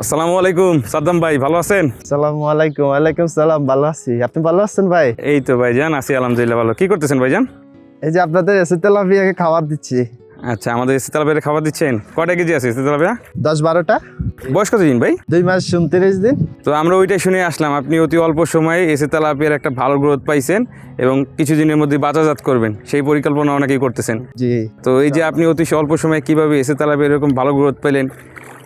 আসসালামু আলাইকুম সাদ্দাম ভাই, ভালো আছেন? আসসালামু আলাইকুম। ওয়ালাইকুম সালাম। ভালো আছি, আপনি ভালো আছেন ভাই? এই তো ভাইজান আছি আলহামদুলিল্লাহ ভালো। কি করতেছেন ভাইজান? এই যে আপনাদের এসে তেলাপিয়াকে খাবার দিচ্ছি। আচ্ছা, আমাদের এসি তেলাপিয়া খাবার দিচ্ছেন। কয়টা কেজি আছে এসি তেলাপিয়া? 10-12টা। বয়স কত দিন ভাই? 2 মাস 29 দিন। তো আমরা ওইটাই শুনে আসলাম, আপনি অতি অল্প সময়ে এসি তেলাপিয়ার একটা ভালো গ্রোথ পাইছেন এবং কিছুদিনের মধ্যে বাজারজাত করবেন, সেই পরিকল্পনা অনেকেই করতেছেন। জি। তো এই যে আপনি অতি অল্প সময়ে কিভাবে এসি তেলাপিয়ার এরকম ভালো গ্রোথ পেলেন,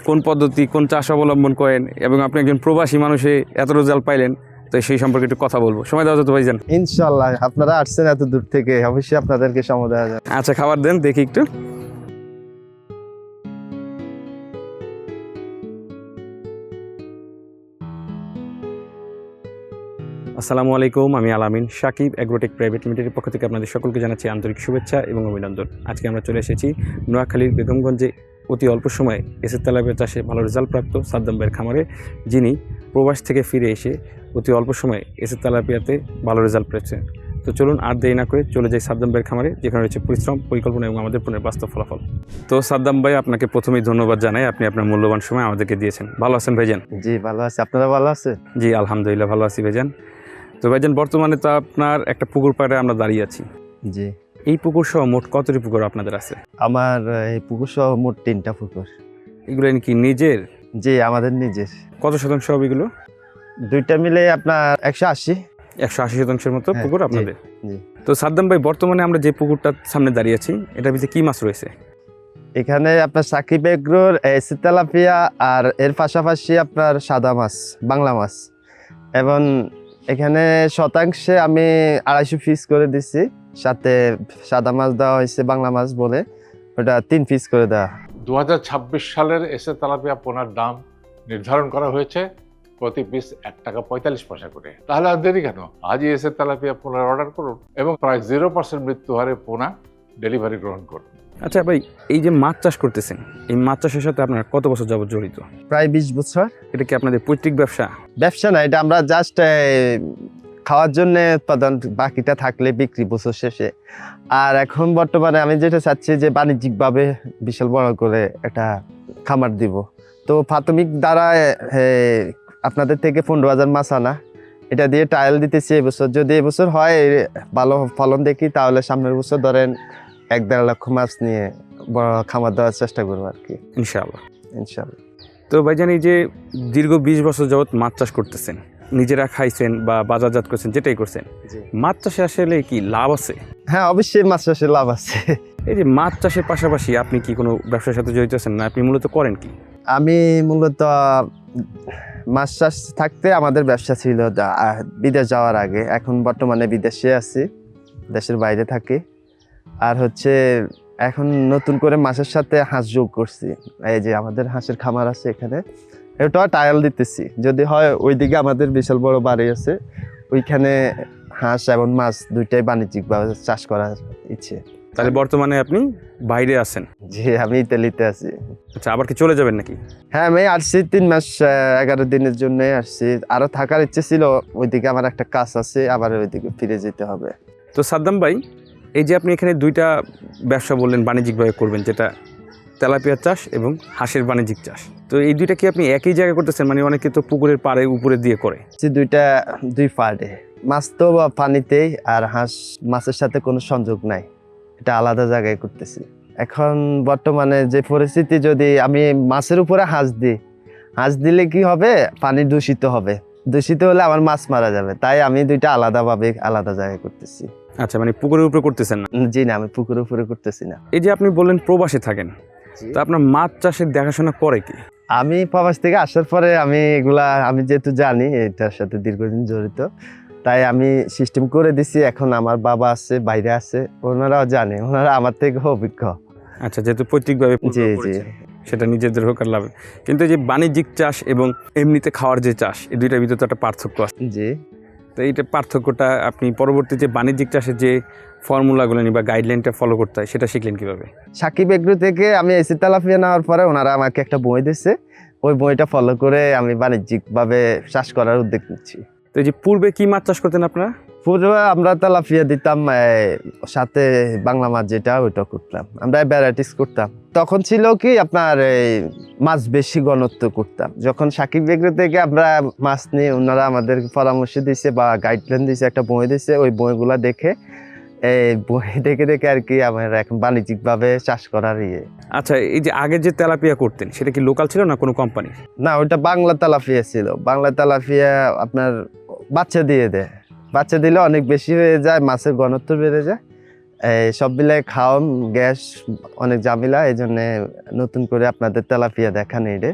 কোন পদ্ধতি কোন চাষ অবলম্বন করেন এবং আপনি একজন প্রবাসী মানুষে এত রেজাল্ট পাইলেন, তো সেই সম্পর্কে একটু কথা বলবো। সময় দেওয়া যেত ভাইজান? ইনশাআল্লাহ, আপনারা আসছেন এত দূর থেকে, অবশ্যই আপনাদেরকে সময় দেওয়া যাবে। আচ্ছা, খাবার দেন দেখি একটু। আসসালামু আলাইকুম, আমি আলামিন। সাকিব এগ্রোটেক প্রাইভেট লিমিটেডের পক্ষ থেকে আপনাদের সকলকে জানাচ্ছি আন্তরিক শুভেচ্ছা এবং অভিনন্দন। আজকে আমরা চলে এসেছি নোয়াখালীর বেগমগঞ্জে অতি অল্প সময়ে এসি তেলাপিয়া চাষে ভালো রেজাল্ট প্রাপ্ত সাদ্দাম ভাইয়ের খামারে, যিনি প্রবাস থেকে ফিরে এসে অতি অল্প সময়ে এসি তেলাপিয়াতে ভালো রেজাল্ট পেয়েছেন। তো চলুন আর দেরি না করে চলে যাই সাদ্দাম ভাইয়ের খামারে, যেখানে রয়েছে পরিশ্রম, পরিকল্পনা এবং আমাদের পণ্যের বাস্তব ফলাফল। তো সাদ্দাম ভাই, আপনাকে প্রথমেই ধন্যবাদ জানাই, আপনি আপনার মূল্যবান সময় আমাদেরকে দিয়েছেন। ভালো আছেন ভাইজান? জি ভালো আছি, আপনারা ভালো আছেন? জি আলহামদুলিল্লাহ ভালো আছি ভাইজান। তো ভাইজান, বর্তমানে তো আপনার একটা পুকুর পাড়ে আমরা দাঁড়িয়ে আছি। জি। এই পুকুর সহ মোট কতটি পুকুর আপনাদের আছে? আমার এই পুকুর সহ মোট 3টা পুকুর। এগুলো কি নিজের? জি, আমাদের নিজের। কত শতাংশ হবে এগুলো? 2টা মিলে আপনার 180। 180% মতো হ্যাঁ, পুকুর জি, আপনাদের। জি। তো সাদ্দাম ভাই, বর্তমানে আমরা যে পুকুরটার সামনে দাঁড়িয়ে আছি, এটার ভিতরে কি মাছ রয়েছে? এখানে আপনার সাকিব এগ্রোর এসি তেলাপিয়া আর এর পাশাপাশি আপনার সাদা মাছ, বাংলা মাছ। এবং এখানে শতাংশে আমি 250 পিস করে দিচ্ছি, সাথে সাদা মাছ দেওয়া হয়েছে, বাংলা মাছ বলে ওটা 3 পিস করে দেওয়া। 2026 সালের এসে তেলাপিয়া পোনার দাম নির্ধারণ করা হয়েছে প্রতি পিস 1 টাকা 45 পয়সা করে। তাহলে আর দেরি কেন, আজই এসে তেলাপিয়া পোনার অর্ডার করুন এবং প্রায় 0% মৃত্যু হারে পোনা ডেলিভারি গ্রহণ করুন। আচ্ছা ভাই, এই যে মাছ চাষ করতেছেন, এই মাছ চাষের সাথে আপনার কত বছর যাবত জড়িত? প্রায় 20 বছর। এটা কি আপনাদের পৈতৃক ব্যবসা? ব্যবসা না, এটা আমরা জাস্ট খাওয়ার জন্য উৎপাদন, বাকিটা থাকলে বিক্রি বছর শেষে। আর এখন বর্তমানে আমি যেটা চাচ্ছি যে বাণিজ্যিকভাবে বিশাল বড় করে একটা খামার দিব। তো প্রাথমিক দ্বারা আপনাদের থেকে 15,000 মাছ আনা, এটা দিয়ে ট্রায়াল দিতেছি এবছর। যদি এবছর হয় ভালো ফলন দেখি, তাহলে সামনের বছর ধরেন 1-1.5 লক্ষ মাছ নিয়ে বড় খামার দেওয়ার চেষ্টা করবো আর কি, ইনশাআল্লাহ। ইনশাল্লাহ। তো ভাইজান, এই যে দীর্ঘ 20 বছর যাবত মাছ চাষ করতেছেন, নিজেরা খাইছেন বা বাজারজাত করছেন, যেটাই করছেন, মাছ চাষে আসলে কি লাভ আছে? হ্যাঁ, অবশ্যই মাছ চাষে লাভ আছে। এই যে মাছ চাষের পাশাপাশি আপনি কি কোনো ব্যবসার সাথে জড়িত আছেন, না আপনি মূলত করেন কি? আমি মূলত মাছ চাষ থাকতে আমাদের ব্যবসা ছিল বিদেশ যাওয়ার আগে। এখন বর্তমানে বিদেশে আছি, দেশের বাইরে থাকি। আর হচ্ছে এখন নতুন করে মাছের সাথে হাঁস যোগ করছি। এই যে আমাদের হাঁসের খামার আছে এখানে, এটা ট্রায়াল দিতেছি। যদি হয়, ওইদিকে আমাদের বিশাল বড় বাড়ি আছে, ওইখানে হাঁস এবং মাছ দুইটাই বাণিজ্যিকভাবে চাষ করার ইচ্ছে। তাহলে বর্তমানে আপনি বাইরে আছেন? জি, আমি ইতালিতে আছি। আচ্ছা, আবার কি চলে যাবেন নাকি? হ্যাঁ, আমি আসছি 3 মাস 11 দিনের জন্য আসছি। আরো থাকার ইচ্ছে ছিল, ওইদিকে আমার একটা কাজ আছে, আবার ওইদিকে ফিরে যেতে হবে। তো সাদ্দাম ভাই, এই যে আপনি এখানে 2টা ব্যবসা বললেন বাণিজ্যিকভাবে করবেন, যেটা তেলাপিয়া চাষ এবং হাঁসের বাণিজ্যিক চাষ, তো এই 2টা কি আপনি একই জায়গায় করতেছেন? মানে অনেকে তো পুকুরের পাড়ে উপরে দিয়ে করে। দুইটা 2 পার্টে, মাছ তো পানিতেই, আর হাঁস মাছের সাথে কোনো সংযোগ নাই, এটা আলাদা জায়গায় করতেছি। এখন বর্তমানে যে পরিস্থিতি, যদি আমি মাছের উপরে হাঁস দিই, হাঁস দিলে কি হবে, পানি দূষিত হবে, দূষিত হলে আমার মাছ মারা যাবে। তাই আমি 2টা আলাদাভাবে আলাদা জায়গায় করতেছি। আচ্ছা, মানে পুকুরের উপরে করতেছেন না? জি না, আমি পুকুরের উপরে করতেছি না। এই যে আপনি বললেন প্রবাসে থাকেন, তো আপনার মাছ চাষের দেখাশোনা করে কি? আমি প্রবাস থেকে আসার পরে আমি যেহেতু জানি এটার সাথে দীর্ঘদিন জড়িত, তাই আমি সিস্টেম করে দিছি। এখন আমার বাবা আছে, বাইরে আছে, ওনারাও জানে, ওনারা আমার থেকে অভিজ্ঞ। আচ্ছা, যেহেতু পৈতৃকভাবে জি জি, সেটা নিজেদের হোক আর লাভ, কিন্তু এই যে বাণিজ্যিক চাষ এবং এমনিতে খাওয়ার যে চাষ, এই 2টার ভিতরে তো একটা পার্থক্য আছে। জি। তো এইটা পার্থক্যটা আপনি পরবর্তীতে বাণিজ্যিক চাষের যে ফর্মুলাগুলো বা গাইডলাইনটা ফলো করতে হয়, সেটা শিখলেন কিভাবে? সাকিব এগ্রো থেকে আমি এসি তেলাপিয়া নেওয়ার পরে ওনারা আমাকে একটা বই দিচ্ছে, ওই বইটা ফলো করে আমি বাণিজ্যিকভাবে চাষ করার উদ্যোগ নিচ্ছি। তো এই যে পূর্বে কি মাছ চাষ করতেন আপনারা? পুরো আমরা তেলাপিয়া দিতাম, সাথে বাংলা মাছ যেটা ওইটা করতাম, আমরা ভ্যারাইটিস করতাম। তখন ছিল কি আপনার এই মাছ বেশি ঘনত্ব করতাম। যখন সাকিব এগ্রো থেকে আমরা মাছ নিয়ে, ওনারা আমাদের পরামর্শ দিয়েছে বা গাইডলাইন দিয়েছে, একটা বই দিয়েছে, ওই বইগুলা দেখে এই বই দেখে দেখে আর কি আমরা এখন বাণিজ্যিকভাবে চাষ করার ইয়ে। আচ্ছা, এই যে আগে যে তেলাপিয়া করতেন সেটা কি লোকাল ছিল না কোনো কোম্পানি? না, ওইটা বাংলা তেলাপিয়া ছিল। বাংলা তেলাপিয়া আপনার বাচ্চা দিয়ে দেয়, বাচ্চা দিলে অনেক বেশি হয়ে যায়, মাছের ঘনত্ব বেড়ে যায়, এই সব মিলে খাওয়ান গ্যাস অনেক ঝামেলা। এই জন্য নতুন করে আপনাদের তেলাপিয়া দেখান, এটা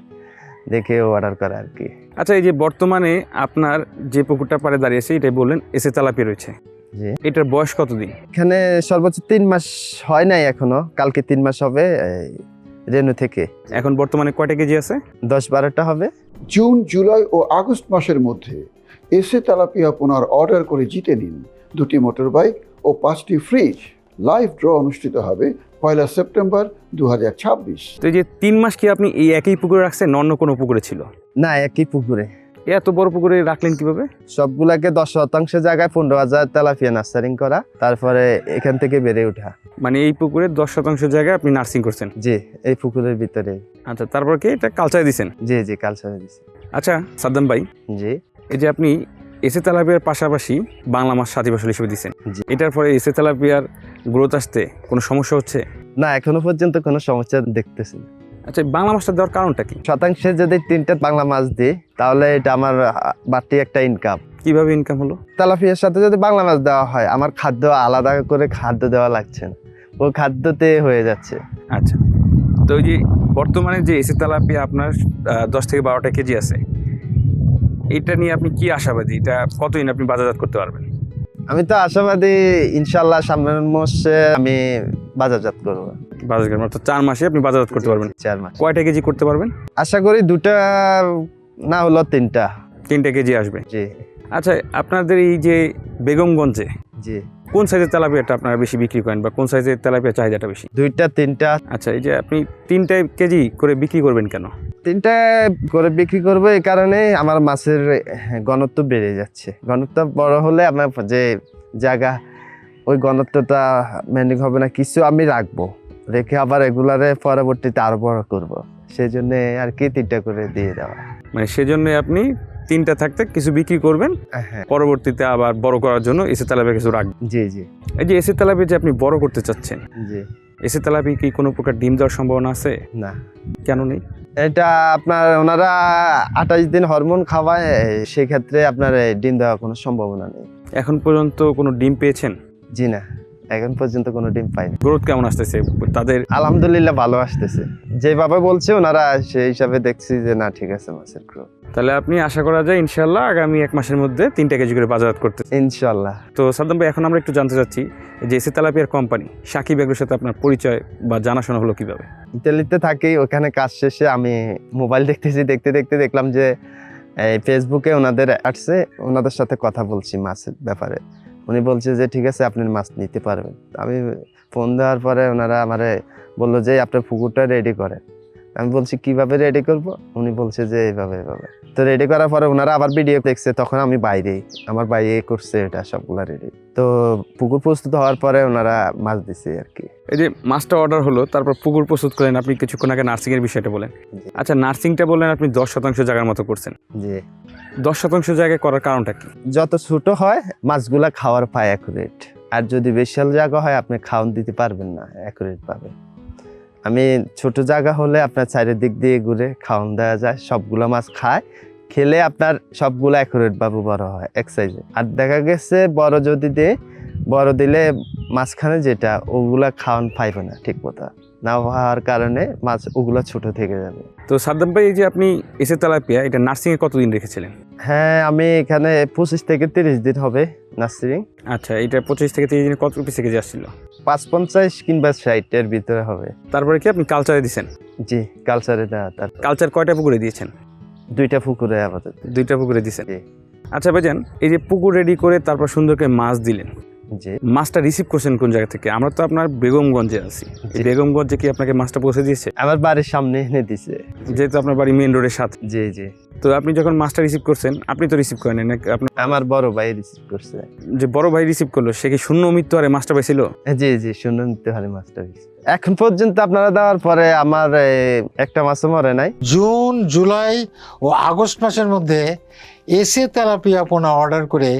দেখে অর্ডার করা আর কি। আচ্ছা, এই যে বর্তমানে আপনার যে পুকুরটা পাড়ে দাঁড়িয়েছে এটাই বললেন এসে তেলাপিয়া রয়েছে, জি, এটার বয়স কতদিন? এখানে সর্বোচ্চ 3 মাস হয় নাই এখনো, কালকে 3 মাস হবে এই রেনু থেকে। এখন বর্তমানে কয়টা কেজি আছে? 10-12টা হবে। জুন, জুলাই ও আগস্ট মাসের মধ্যে এসে তেলাপিয়া পোনার অর্ডার করে জিতে নিন 2টি মোটর বাইক ও 5টি ফ্রিজ। লাইভ ড্র অনুষ্ঠিত হবে 1 সেপ্টেম্বর 2026। তো এই যে 3 মাস কি আপনি এই একই পুকুরে রাখছেন, অন্য কোনো পুকুরে ছিল? না, একই পুকুরে। এত বড় পুকুরে রাখলেন কিভাবে? সবগুলাকে 10% জায়গায় 15,000 তেলাপিয়া নার্সারিং করা, তারপরে এখান থেকে বেড়ে ওঠা। মানে এই পুকুরে 10% জায়গায় আপনি নার্সিং করছেন? জি, এই পুকুরের ভিতরে। আচ্ছা, তারপর কি এটা কালচারে দিছেন? জি জি, কালচারে দিছি। আচ্ছা সাদ্দাম ভাই, জি এই যে আপনি এসে তেলাপিয়ার পাশাপাশি বাংলা মাছ সাথী ফসল হিসেবে দিচ্ছেন, জি। এটার পরে এসে তেলাপিয়ার গ্রোথ আসতে কোনো সমস্যা হচ্ছে? না, এখনো পর্যন্ত কোনো সমস্যা দেখতেছি না। আচ্ছা, এই বাংলা মাছটা দেওয়ার কারণটা কি? শতাংশে যদি 3টা বাংলা মাছ দিই তাহলে এটা আমার বাড়তি একটা ইনকাম। কিভাবে ইনকাম হলো? তেলাপিয়ার সাথে যদি বাংলা মাছ দেওয়া হয়, আমার খাদ্য আলাদা করে খাদ্য দেওয়া লাগছে না, ও খাদ্যতে হয়ে যাচ্ছে। আচ্ছা, তো ওই যে বর্তমানে যে এসে তেলাপিয়া আপনার 10 থেকে 12টা কেজি আছে, এটা নিয়ে আপনি কি আশাবাদী? এটা কতদিন আপনি বাজারজাত করতে পারবেন? আমি তো আশাবাদী, ইনশাল্লাহ সামনের মাসে আমি বাজারজাত করবো। বাজারজাত মাত্র 4 মাসে আপনি বাজারজাত করতে পারবেন? 4 মাস। কয়টা কেজি করতে পারবেন? আশা করি 2টা না হলো 3টা। 3টা কেজি আসবে। জি আচ্ছা, আপনাদের এই যে বেগমগঞ্জে জি, কোন সাইজের তেলাপিয়াটা আপনারা বেশি বিক্রি করেন বা কোন সাইজের তেলাপিয়ার চাহিদাটা বেশি? 2টা 3টা। আচ্ছা, এই যে আপনি 3টা কেজি করে বিক্রি করবেন কেন? 3টা করে বিক্রি করবো এই কারণে, আমার মাছের ঘনত্ব বেড়ে যাচ্ছে। ঘনত্ব বড় হলে আমার যে জায়গা, ওই ঘনত্বটা মেনটেন হবে না, কিছু আমি রাখবো, রেখে আবার এগুলারে পরবর্তীতে আরো বড় করব। সেই জন্য আর কি 3টা করে দিয়ে দেওয়া। মানে সেজন্য আপনি 3টা থাকতে কিছু বিক্রি করবেন, হ্যাঁ, পরবর্তীতে আবার বড় করার জন্য এসে তেলাপিয়া কিছু রাখবেন। জি জি এই যে এসে তেলাপিয়া যে আপনি বড় করতে চাচ্ছেন, জি। এসে তেলাপিয়া কি কোনো প্রকার ডিম দেওয়ার সম্ভাবনা আছে? না, কেন নেই? এটা আপনার ওনারা 28 দিন হরমোন খাওয়ায়, সেক্ষেত্রে আপনার ডিম দেওয়ার কোনো সম্ভাবনা নেই। এখন পর্যন্ত কোনো ডিম পেয়েছেন? জি না, এখন পর্যন্ত কোনো ডিম পাইনি। গ্রোথ কেমন আসতেছে তাদের? আলহামদুলিল্লাহ ভালো আসতেছে, যেভাবে বলছে ওনারা সেই হিসাবে দেখছি যে না, ঠিক আছে মাছের গ্রোথ। তাহলে আপনি আশা করা যায় ইনশাল্লাহ আগামী 1 মাসের মধ্যে 3টা কেজি করে বাজারজাত করতে। ইনশাল্লাহ। তো সাদ্দাম ভাই, এখন আমরা একটু জানতে চাচ্ছি যে এসে তেলাপিয়ার কোম্পানি সাকিব এগ্রোর সাথে আপনার পরিচয় বা জানাশোনা হলো কিভাবে? ইতালিতে থাকি, ওখানে কাজ শেষে আমি মোবাইল দেখতেছি, দেখতে দেখতে দেখলাম যে এই ফেসবুকে ওনাদের আসছে, ওনাদের সাথে কথা বলছি মাছের ব্যাপারে। উনি বলছে যে ঠিক আছে, আপনি মাছ নিতে পারবেন। আমি ফোন দেওয়ার পরে ওনারা আমারে বললো যে আপনার পুকুরটা রেডি করেন। আমি বলছি কিভাবে রেডি করব? উনি বলছে যে এইভাবে এইভাবে। তো রেডি করার পরে ওনারা আবার ভিডিও দেখছে, তখন আমি বাইরেই, আমার বাইরে করছে এটা সবগুলা রেডি। তো পুকুর প্রস্তুত হওয়ার পরে ওনারা মাছ দিছে আর কি। এই যে মাছটা অর্ডার হলো, তারপর পুকুর প্রস্তুত করেন, আপনি কিছুক্ষণ আগে নার্সিং এর বিষয়টা বলেন। জি। আচ্ছা, নার্সিংটা বললেন আপনি 10% জায়গার মতো করছেন। জি, 10% জায়গায় করার কারণটা কি? যত ছোট হয় মাছগুলা খাওয়ার পায় অ্যাকুরেট, আর যদি বিশাল জায়গা হয় আপনি খাওয়ান দিতে পারবেন না অ্যাকুরেট পাবে। আমি ছোট জায়গা হলে আপনার চারিদিক দিয়ে ঘুরে খাওয়ান দেওয়া যায়, সবগুলো মাছ খায়, খেলে আপনার সবগুলো অ্যাকুরেট ভাবে বড় হয় এক সাইজে। আর দেখা গেছে বড় যদি দিয়ে, বড় দিলে মাঝখানে যেটা ওগুলা খাওয়ান পাইবে না ঠিক মতো, না হওয়ার কারণে মাছ ওগুলা ছোট থেকে যাবে। তো সাদ্দাম ভাই, এই যে আপনি এসে তেলাপিয়া এটা নার্সিং এ কতদিন রেখেছিলেন? হ্যাঁ, আমি এখানে 25 থেকে 30 দিন হবে নার্সারিং। আচ্ছা, এটা 25 থেকে 30 দিনে কত পিস কেজি আসছিল? 550 কিংবা 60 এর ভিতরে হবে। তারপরে কি আপনি কালচারে দিয়েছেন? জি, কালচারে দেওয়া। তার কালচার কয়টা পুকুরে দিয়েছেন? 2টা পুকুরে আপাতত। 2টা পুকুরে দিয়েছেন। জি। আচ্ছা ভাইজান, এই যে পুকুর রেডি করে তারপর সুন্দর করে মাছ দিলেন, জি মাছটা রিসিভ করছেন কোন জায়গা থেকে? আমরা তো আপনার বেগমগঞ্জে আছি, এই জি। বেগমগঞ্জে কি আপনাকে মাছটা পৌঁছে দিয়েছে? আমার বাড়ির সামনে এনে দিছে। যেহেতু আপনার বাড়ি মেইন রোডের সাথে, জি জি। তো আপনি যখন মাছটা রিসিভ করছেন, আপনি তো রিসিভ করেন না, আপনার আমার বড় ভাই রিসিভ করছে। যে বড় ভাই রিসিভ করলো সে কি শূন্য মৃত্যু হারে মাছটা পাইছিল? জি জি, শূন্য নিতে হারে মাছটা হয়েছে। এখন পর্যন্ত আপনারা দেওয়ার পরে আমার একটা মাছও মরে নাই। জুন, জুলাই ও আগস্ট মাসের মধ্যে এসে তেলাপিয়া পোনা অর্ডার করে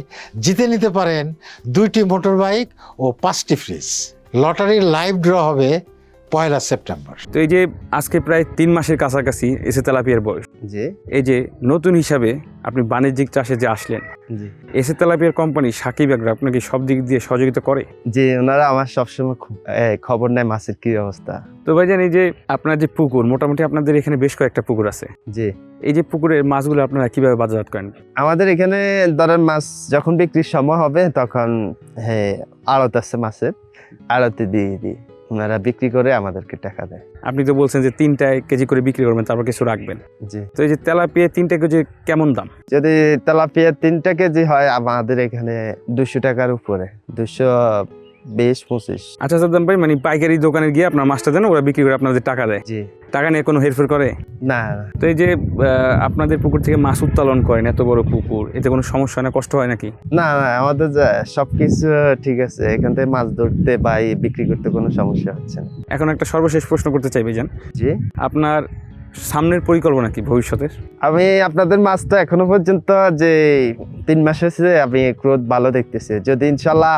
জিতে নিতে পারেন 2টি মোটর বাইক ও 5টি ফ্রিজ। লটারির লাইভ ড্র হবে 1 সেপ্টেম্বর। তো এই যে আজকে প্রায় 3 মাসের কাছাকাছি এসে তেলাপিয়ার বয়স, জি এই যে নতুন হিসাবে আপনি বাণিজ্যিক চাষে যে আসলেন, জি এসে তেলাপিয়ার কোম্পানি সাকিব এগ্রো আপনাকে সব দিক দিয়ে সহযোগিতা করে? জি, ওনারা আমার সবসময় খবর নেয় মাছের কি অবস্থা। তো ভাইজান, এই যে আপনার যে পুকুর, মোটামুটি আপনাদের এখানে বেশ কয়েকটা পুকুর আছে, জি, এই যে পুকুরের মাছগুলো আপনারা কিভাবে বাজারজাত করেন? আমাদের এখানে ধরেন মাছ যখন বিক্রির সময় হবে তখন আড়ত আছে মাছের, আড়তে দিয়ে দিই, ওনারা বিক্রি করে আমাদেরকে টাকা দেয়। আপনি তো বলছেন যে 3 কেজি করে বিক্রি করবেন, তারপর কিছু রাখবেন। জি, তো এই যে তেলাপিয়া 3 কেজি কেমন দাম? যদি তেলাপিয়া 3 কেজি হয় আমাদের এখানে 200 টাকার উপরে, 220-25। আচ্ছা সাদ্দাম ভাই, মানে পাইকারি দোকানে গিয়ে আপনার মাছটা দেন, ওরা বিক্রি করে আপনাদের টাকা দেয়, জি, টাকা নিয়ে কোনো হেরফের করে? না না তো এই যে আপনাদের পুকুর থেকে মাছ উত্তোলন করেন, এত বড় পুকুর, এতে কোনো সমস্যা হয় না, কষ্ট হয় নাকি? না না, আমাদের সবকিছু ঠিক আছে, এখান থেকে মাছ ধরতে বা বিক্রি করতে কোনো সমস্যা হচ্ছে না। এখন একটা সর্বশেষ প্রশ্ন করতে চাই ভাইজান, জি, আপনার সামনের পরিকল্পনা কি ভবিষ্যতের? আমি আপনাদের মাছটা এখনো পর্যন্ত যে 3 মাস হয়েছে আমি গ্রোথ ভালো দেখতেছি। যদি ইনশাল্লাহ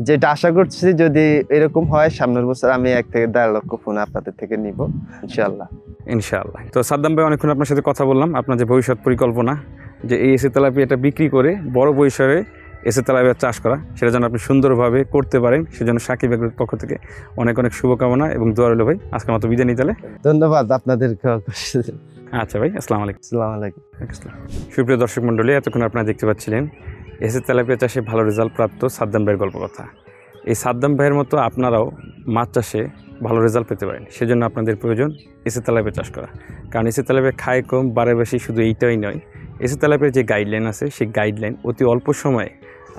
যেটা আশা করছি যদি এরকম হয়, সামনের বছর আমি 1 থেকে 1.5 লক্ষ ফোন আপনাদের থেকে নিব ইনশাল্লাহ। ইনশাআল্লাহ। তো সাদ্দাম ভাই, অনেকক্ষণ আপনার সাথে কথা বললাম, আপনার যে ভবিষ্যৎ পরিকল্পনা, যে এই এসে তেলাপিয়াটা বিক্রি করে বড় পরিসরে এসে তেলাপিয়া চাষ করা, সেটা যেন আপনি সুন্দরভাবে করতে পারেন, সেজন্য সাকিব এগ্রোর পক্ষ থেকে অনেক অনেক শুভকামনা এবং দোয়া রইল ভাই। আজকের মতো বিদায় নিতে হলে ধন্যবাদ আপনাদেরকে। আচ্ছা ভাই, আসসালামু আলাইকুম। আসসালামু আলাইকুম। সুপ্রিয় দর্শক মণ্ডলী, এতক্ষণ আপনারা দেখতে পাচ্ছিলেন এসে তেলাপিয়া চাষে ভালো রেজাল্ট প্রাপ্ত সাদ্দাম ভাইয়ের গল্প কথা। এই সাদ্দাম ভাইয়ের মতো আপনারাও মাছ চাষে ভালো রেজাল্ট পেতে পারেন, সেজন্য আপনাদের প্রয়োজন এসে তেলাপিয়া চাষ করা। কারণ এসে তেলাপিয়া খায় কম, বাড়ে বেশি, শুধু এইটাই নয়, এসে তেলাপিয়ার যে গাইডলাইন আছে, সেই গাইডলাইন অতি অল্প সময়ে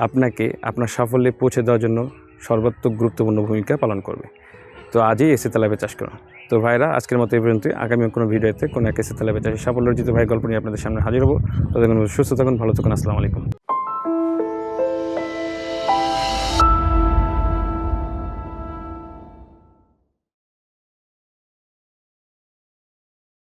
আপনাকে আপনার সাফল্যে পৌঁছে দেওয়ার জন্য সর্বাত্মক গুরুত্বপূর্ণ ভূমিকা পালন করবে। তো আজই এসে তেলাপিয়া চাষ করুন। তো ভাইরা, আজকের মতো এই পর্যন্তই। আগামী কোনো ভিডিওতে কোনো এক এসে তেলাপিয়া চাষে সাফল্য অর্জিত ভাই গল্প নিয়ে আপনাদের সামনে হাজির হবো। তাদের সুস্থ থাকুন, ভালো থাকুন, আসসালামু আলাইকুম।